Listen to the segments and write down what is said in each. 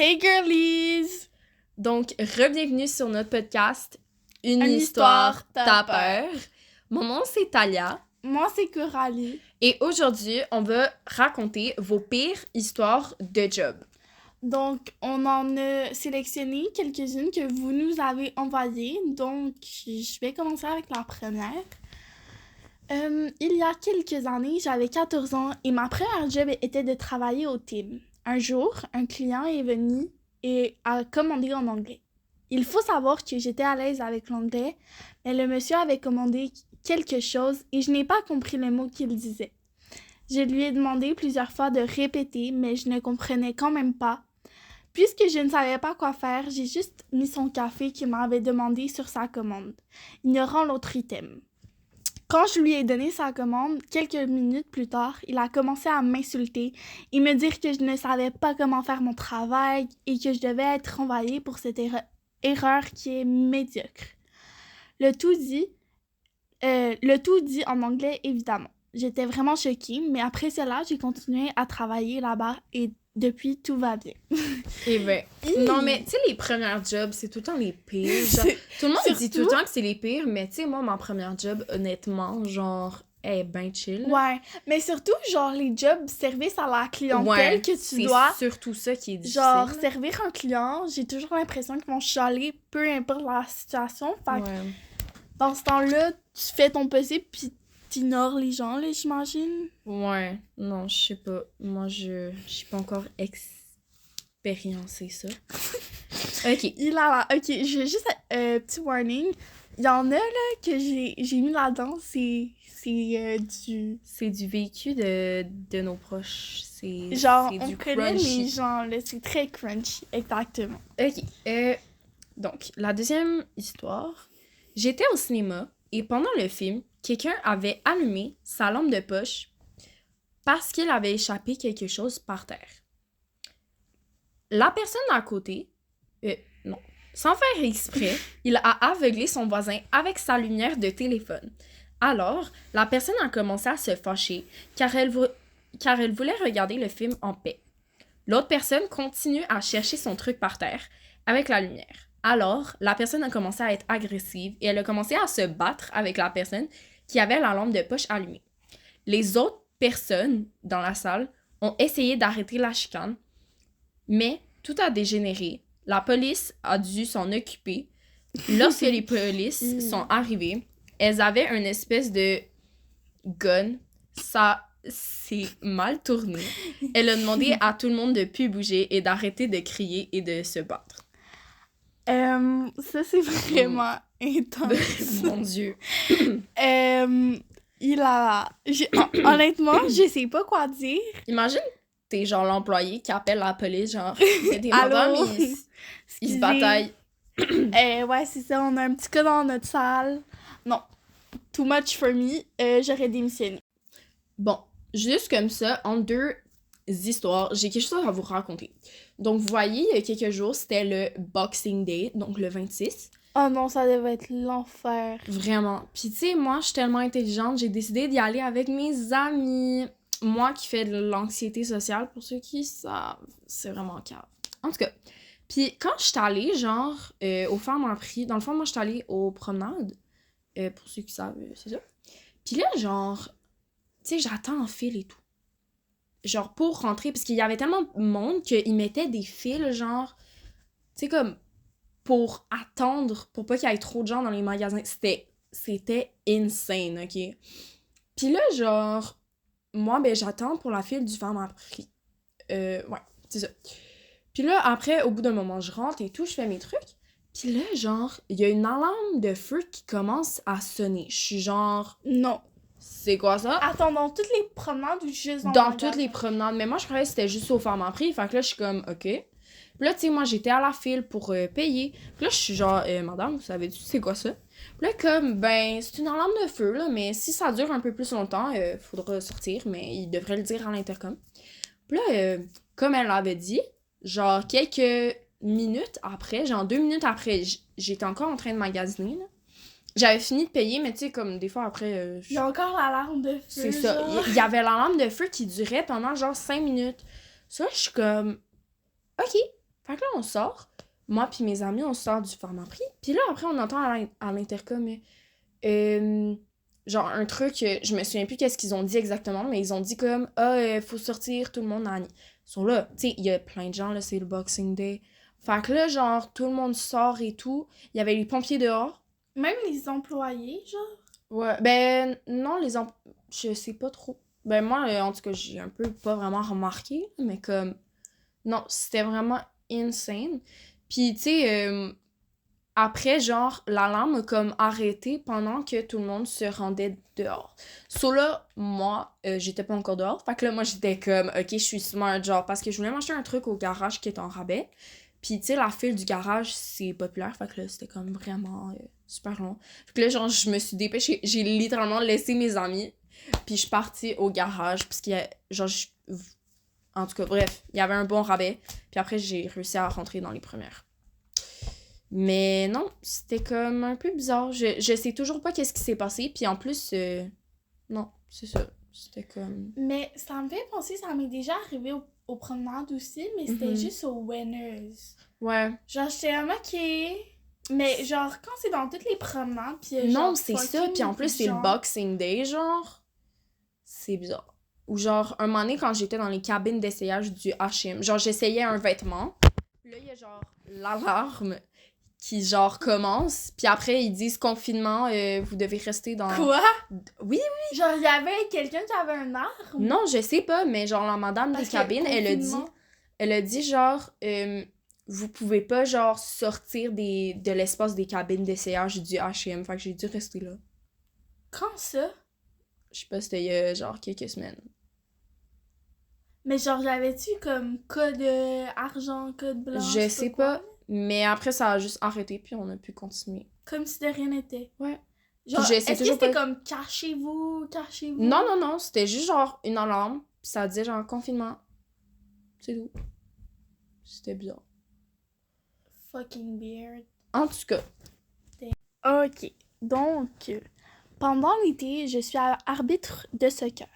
Hey girlies! Donc, re-bienvenue sur notre podcast Une histoire t'as peur. Mon nom, c'est Talia. Moi, c'est Coralie. Et aujourd'hui, on va raconter vos pires histoires de job. Donc, on en a sélectionné quelques-unes que vous nous avez envoyées. Donc, je vais commencer avec la première. Il y a quelques années, j'avais 14 ans et ma première job était de travailler au Tim. Un jour, un client est venu et a commandé en anglais. Il faut savoir que j'étais à l'aise avec l'anglais, mais le monsieur avait commandé quelque chose et je n'ai pas compris le mot qu'il disait. Je lui ai demandé plusieurs fois de répéter, mais je ne comprenais quand même pas. Puisque je ne savais pas quoi faire, j'ai juste mis son café qu'il m'avait demandé sur sa commande, ignorant l'autre item. Quand je lui ai donné sa commande, quelques minutes plus tard, il a commencé à m'insulter et me dire que je ne savais pas comment faire mon travail et que je devais être renvoyée pour cette erreur qui est médiocre. Le tout dit en anglais, évidemment. J'étais vraiment choquée, mais après cela, j'ai continué à travailler là-bas et depuis, tout va bien. Eh ben, non, mais tu sais, les premières jobs, c'est tout le temps les pires. Genre, tout le monde dit tout le temps que c'est les pires, mais tu sais, moi, ma première job, honnêtement, genre, elle est ben chill. Ouais, mais surtout, genre, les jobs service à la clientèle que tu dois. C'est surtout ça qui est difficile. Genre, servir un client, j'ai toujours l'impression qu'ils vont chialer, peu importe la situation. Fait que dans ce temps-là, tu fais ton possible, puis t'ignores les gens, là, j'imagine. Ouais, non, je sais pas. Moi, j'ai pas encore expériencé ça. Ok. Ok, j'ai juste petit warning. Il y en a, là, que j'ai mis là-dedans, c'est du... C'est du vécu de nos proches. Genre, c'est on du connaît crunchy. les gens, là, c'est très crunchy, exactement. Ok. Donc, la deuxième histoire. J'étais au cinéma et pendant le film, quelqu'un avait allumé sa lampe de poche parce qu'il avait échappé quelque chose par terre. La personne à côté, non, sans faire exprès, il a aveuglé son voisin avec sa lumière de téléphone. Alors, la personne a commencé à se fâcher car elle voulait regarder le film en paix. L'autre personne continue à chercher son truc par terre avec la lumière. Alors, la personne a commencé à être agressive et elle a commencé à se battre avec la personne qui avait la lampe de poche allumée. Les autres personnes dans la salle ont essayé d'arrêter la chicane, mais tout a dégénéré. La police a dû s'en occuper. Lorsque les polices sont arrivées, elles avaient une espèce de gun. Ça s'est mal tourné. Elle a demandé à tout le monde de ne plus bouger et d'arrêter de crier et de se battre. Ça, c'est vraiment intense. Mon Dieu. Honnêtement, je sais pas quoi dire. Imagine, t'es genre l'employé qui appelle la police, genre, il y a des Allô? madames, ils se bataillent. Ouais, c'est ça, on a un petit cas dans notre salle. Non, too much for me, j'aurais démissionné. Bon, juste comme ça, en deux histoires, j'ai quelque chose à vous raconter. Donc, vous voyez, il y a quelques jours, c'était le Boxing Day, donc le 26. Oh non, ça devait être l'enfer. Vraiment. Puis tu sais, moi, je suis tellement intelligente, j'ai décidé d'y aller avec mes amis. Moi qui fais de l'anxiété sociale, pour ceux qui savent, c'est vraiment calme. En tout cas, puis quand je suis allée, genre, aux femmes en prix, dans le fond, moi, je suis allée aux promenades, pour ceux qui savent, c'est ça. Puis là, genre, tu sais, j'attends en file et tout. Genre, pour rentrer, parce qu'il y avait tellement de monde qu'ils mettaient des fils, genre, tu sais, comme, pour attendre, pour pas qu'il y ait trop de gens dans les magasins. C'était insane, ok? Puis là, genre, moi, ben, j'attends pour la file du femme à prix. Ouais, c'est ça. Puis là, après, au bout d'un moment, je rentre et tout, je fais mes trucs. Puis là, genre, il y a une alarme de feu qui commence à sonner. Je suis genre... Non. C'est quoi ça? Attends, dans toutes les promenades ou juste dans toutes les promenades. Mais moi, je croyais que c'était juste aux femmes à prix. Fait que là, je suis comme, OK. Puis là, tu sais, moi, j'étais à la file pour payer. Puis là, je suis genre, madame, vous savez-tu c'est quoi ça? Puis là, comme, ben, c'est une alarme de feu, là, mais si ça dure un peu plus longtemps, faudra sortir, mais il devrait le dire à l'intercom. Puis là, comme elle l'avait dit, genre, quelques minutes après, genre 2 minutes après, j'étais encore en train de magasiner, là. J'avais fini de payer, mais tu sais, comme des fois après... Il y a encore l'alarme de feu. C'est ça. Il y avait l'alarme de feu qui durait pendant genre 5 minutes. Ça, je suis comme... OK. Fait que là, on sort. Moi puis mes amis, on sort du Pharmaprix. Puis là, après, on entend à l'intercom, genre un truc, je me souviens plus qu'est-ce qu'ils ont dit exactement, mais ils ont dit comme, faut sortir, tout le monde en... Ils sont là, tu sais, il y a plein de gens, là, c'est le Boxing Day. Fait que là, genre, tout le monde sort et tout. Il y avait les pompiers dehors. Même les employés, genre? Ouais, ben, non, je sais pas trop. Ben, moi, en tout cas, j'ai un peu pas vraiment remarqué, mais comme, non, c'était vraiment insane. Puis, tu sais, après, genre, l'alarme a comme arrêté pendant que tout le monde se rendait dehors. So là, moi, j'étais pas encore dehors. Fait que là, moi, j'étais comme, ok, je suis smart, genre, parce que je voulais m'acheter un truc au garage qui est en rabais. Puis, tu sais, la file du garage, c'est populaire. Fait que là, c'était comme vraiment super long. Fait que là, genre, je me suis dépêchée. J'ai littéralement laissé mes amis. Puis, je suis partie au garage. Parce qu'il y a, genre, en tout cas, bref, il y avait un bon rabais. Puis après, j'ai réussi à rentrer dans les premières. Mais non, c'était comme un peu bizarre. Je sais toujours pas qu'est-ce qui s'est passé. Puis en plus, non, c'est ça. C'était comme... Mais ça me fait penser, ça m'est déjà arrivé aux promenades aussi, mais c'était juste aux Winners. Ouais. Genre, j'étais comme, ok. Mais genre, quand c'est dans toutes les promenades, pis non, c'est ça. Puis en plus, c'est le Boxing Day, genre. C'est bizarre. Ou genre, un moment donné, quand j'étais dans les cabines d'essayage du H&M, genre, j'essayais un vêtement. Là, il y a genre l'alarme qui genre commence, puis après ils disent confinement, vous devez rester dans... Quoi? Oui. Genre, il y avait quelqu'un qui avait un arme? Non, je sais pas, mais genre la madame des cabines, elle a dit genre, vous pouvez pas genre sortir de l'espace des cabines d'essayage du H&M, fait que j'ai dû rester là. Quand ça? Je sais pas, c'était il y a genre quelques semaines. Mais genre, j'avais-tu comme code argent, code blanc? Je sais pas. Mais après, ça a juste arrêté, puis on a pu continuer. Comme si de rien n'était. Ouais. Genre, est-ce que c'était comme cachez-vous? Non, c'était juste genre une alarme, puis ça disait genre confinement. C'est tout. C'était bizarre. Fucking weird. En tout cas. Ok. Donc, pendant l'été, je suis arbitre de soccer.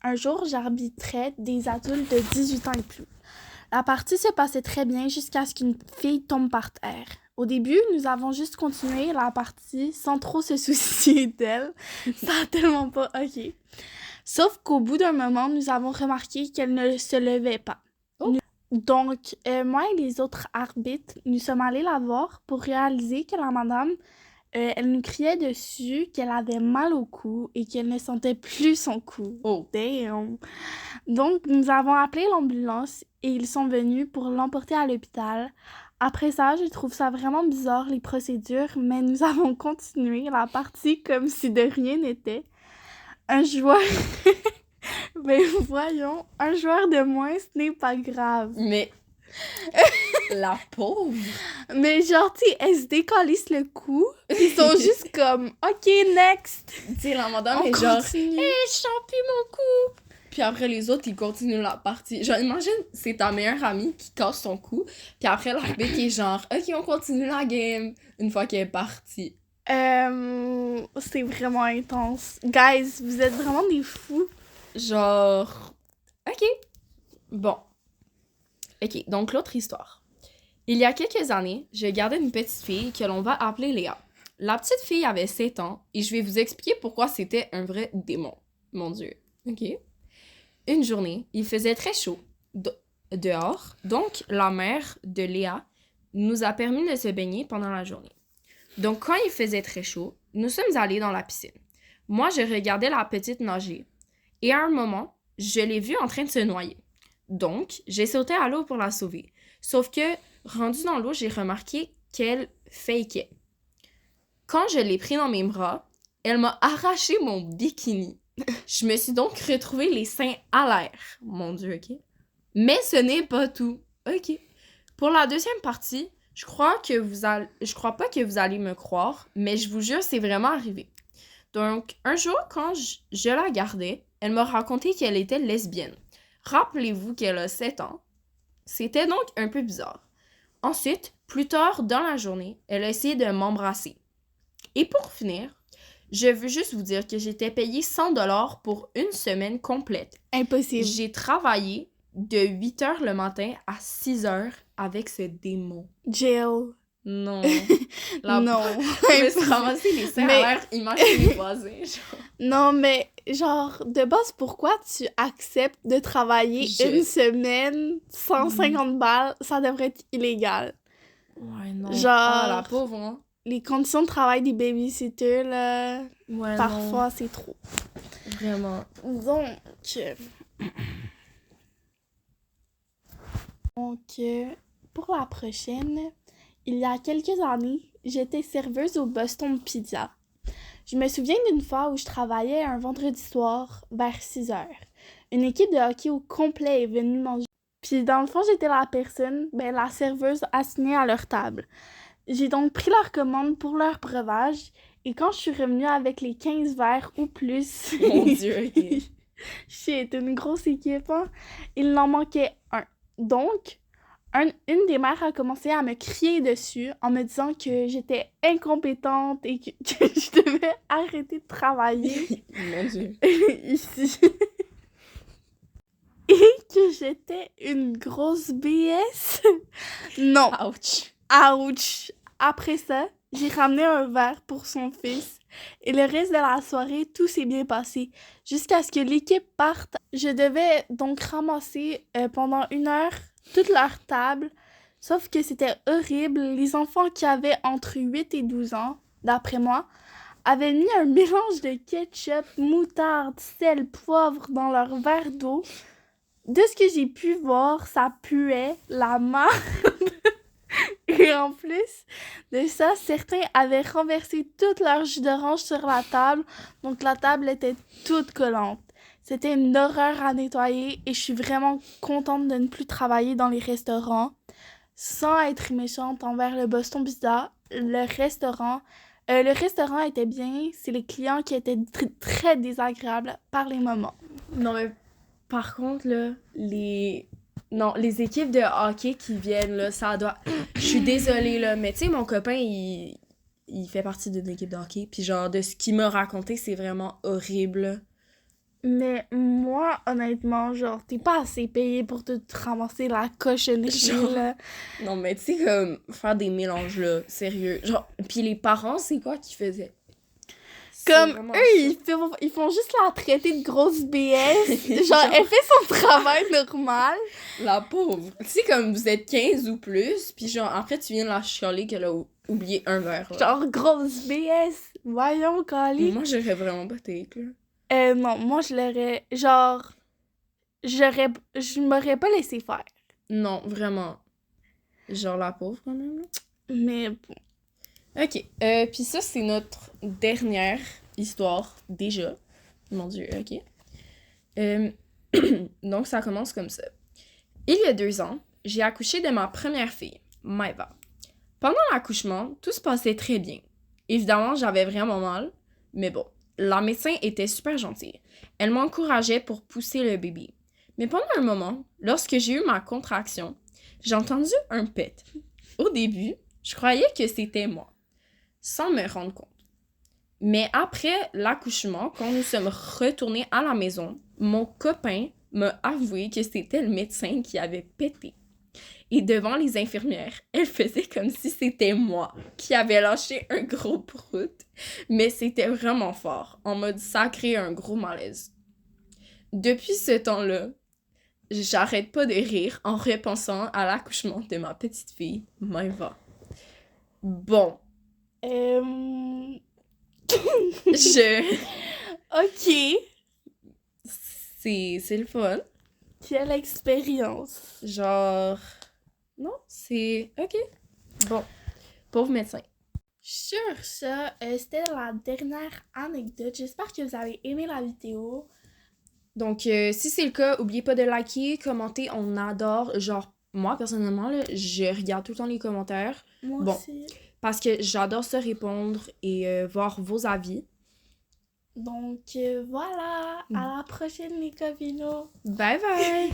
Un jour, j'arbitrais des adultes de 18 ans et plus. La partie se passait très bien jusqu'à ce qu'une fille tombe par terre. Au début, nous avons juste continué la partie sans trop se soucier d'elle. Ça a tellement pas... Ok. Sauf qu'au bout d'un moment, nous avons remarqué qu'elle ne se levait pas. Oh. Donc, moi et les autres arbitres, nous sommes allés la voir pour réaliser que la madame, elle nous criait dessus qu'elle avait mal au cou et qu'elle ne sentait plus son cou. Oh. Damn! Donc, nous avons appelé l'ambulance et ils sont venus pour l'emporter à l'hôpital. Après ça, je trouve ça vraiment bizarre, les procédures, mais nous avons continué la partie comme si de rien n'était. Un joueur... Ben voyons, un joueur de moins, ce n'est pas grave. Mais... la pauvre! Mais genre, tu sais, elles se décalissent le cou, ils sont juste comme, OK, next! Tu sais, la madame On est genre, continue. hey, je sens plus mon cou! Puis après, les autres, ils continuent la partie. Genre, imagine, c'est ta meilleure amie qui casse son cou, puis après, l'arbitre qui est genre, OK, on continue la game, une fois qu'elle est partie. C'est vraiment intense. Guys, vous êtes vraiment des fous. Genre, OK. Bon. OK, donc l'autre histoire. Il y a quelques années, je gardais une petite fille que l'on va appeler Léa. La petite fille avait 7 ans et je vais vous expliquer pourquoi c'était un vrai démon. Mon Dieu. OK. Une journée, il faisait très chaud dehors, donc la mère de Léa nous a permis de se baigner pendant la journée. Donc quand il faisait très chaud, nous sommes allés dans la piscine. Moi, je regardais la petite nager et à un moment, je l'ai vue en train de se noyer. Donc, j'ai sauté à l'eau pour la sauver. Sauf que, rendue dans l'eau, j'ai remarqué qu'elle fakeait. Quand je l'ai pris dans mes bras, elle m'a arraché mon bikini. Je me suis donc retrouvée les seins à l'air. Mon Dieu, OK? Mais ce n'est pas tout. OK. Pour la deuxième partie, je crois pas que vous allez me croire, mais je vous jure, c'est vraiment arrivé. Donc, un jour, quand je la gardais, elle m'a raconté qu'elle était lesbienne. Rappelez-vous qu'elle a 7 ans. C'était donc un peu bizarre. Ensuite, plus tard dans la journée, elle a essayé de m'embrasser. Et pour finir, je veux juste vous dire que j'étais payée 100$ pour une semaine complète. Impossible. J'ai travaillé de 8h le matin à 6h avec ce démon? Jail. Non. Non. Je me suis ramassée les seins à l'air immense des voisins, genre. Non, mais genre, de base, pourquoi tu acceptes de travailler une semaine, 150 balles, ça devrait être illégal. Ouais, non. Genre, la pauvre, hein? Les conditions de travail des babysitters, là, Ouais, parfois, c'est trop. Vraiment. Donc, pour la prochaine, il y a quelques années, j'étais serveuse au Boston Pizza. Je me souviens d'une fois où je travaillais un vendredi soir vers 6h. Une équipe de hockey au complet est venue manger. Puis dans le fond, j'étais la serveuse assignée à leur table. J'ai donc pris leur commande pour leur breuvage et quand je suis revenue avec les 15 verres ou plus... Mon Dieu, ok. Shit, une grosse équipe, hein? Il en manquait un. Donc, une des mères a commencé à me crier dessus en me disant que j'étais incompétente et que je devais arrêter de travailler Mon Dieu. ici. Et que j'étais une grosse BS. Non. Ouch. Ouch! Après ça, j'ai ramené un verre pour son fils et le reste de la soirée, tout s'est bien passé. Jusqu'à ce que l'équipe parte, je devais donc ramasser pendant 1 heure toute leur table, sauf que c'était horrible. Les enfants qui avaient entre 8 et 12 ans, d'après moi, avaient mis un mélange de ketchup, moutarde, sel, poivre dans leur verre d'eau. De ce que j'ai pu voir, ça puait la marde. Et en plus de ça, certains avaient renversé tout leur jus d'orange sur la table, donc la table était toute collante. C'était une horreur à nettoyer et je suis vraiment contente de ne plus travailler dans les restaurants. Sans être méchante envers le Boston Pizza, le restaurant était bien, c'est les clients qui étaient très désagréables par les moments. Non, mais par contre, là, les équipes de hockey qui viennent, là, ça doit... Je suis désolée, là, mais tu sais, mon copain, il fait partie d'une équipe de hockey, puis genre, de ce qu'il m'a raconté, c'est vraiment horrible. Mais moi, honnêtement, genre, t'es pas assez payé pour te ramasser la cochonnerie, là. Non, mais tu sais, comme, faire des mélanges, là, sérieux. Genre, puis les parents, c'est quoi qu'ils faisaient? Comme, eux, ils font juste la traiter de grosse BS. Genre, elle fait son travail normal. La pauvre. Tu sais, comme, vous êtes 15 ou plus, puis genre, après, tu viens de la chialer qu'elle a oublié un verre, là. Genre, grosse BS. Voyons, Kali. Moi, j'aurais vraiment pas take, là. Non, moi, je l'aurais... Genre, je m'aurais pas laissé faire. Non, vraiment. Genre, la pauvre, quand même, là. Mais bon. Ok, puis ça, c'est notre dernière histoire, déjà. Mon Dieu, ok. Donc, ça commence comme ça. Il y a 2 ans, j'ai accouché de ma première fille, Maeva. Pendant l'accouchement, tout se passait très bien. Évidemment, j'avais vraiment mal, mais bon, la médecin était super gentille. Elle m'encourageait pour pousser le bébé. Mais pendant un moment, lorsque j'ai eu ma contraction, j'ai entendu un pet. Au début, je croyais que c'était moi, sans me rendre compte. Mais après l'accouchement, quand nous sommes retournés à la maison, mon copain m'a avoué que c'était le médecin qui avait pété. Et devant les infirmières, elle faisait comme si c'était moi qui avait lâché un gros prout. Mais c'était vraiment fort, en mode ça a créé un gros malaise. Depuis ce temps-là, j'arrête pas de rire en repensant à l'accouchement de ma petite fille, Maeva. Bon. Ok. C'est le fun. Quelle expérience. Genre... Non, c'est... Ok. Bon. Pauvre médecin. Sur ça, c'était la dernière anecdote. J'espère que vous avez aimé la vidéo. Donc, si c'est le cas, n'oubliez pas de liker, commenter. On adore. Genre, moi, personnellement, là, je regarde tout le temps les commentaires. Moi aussi. Parce que j'adore se répondre et voir vos avis. Donc, voilà. À la prochaine, les copines. Bye bye!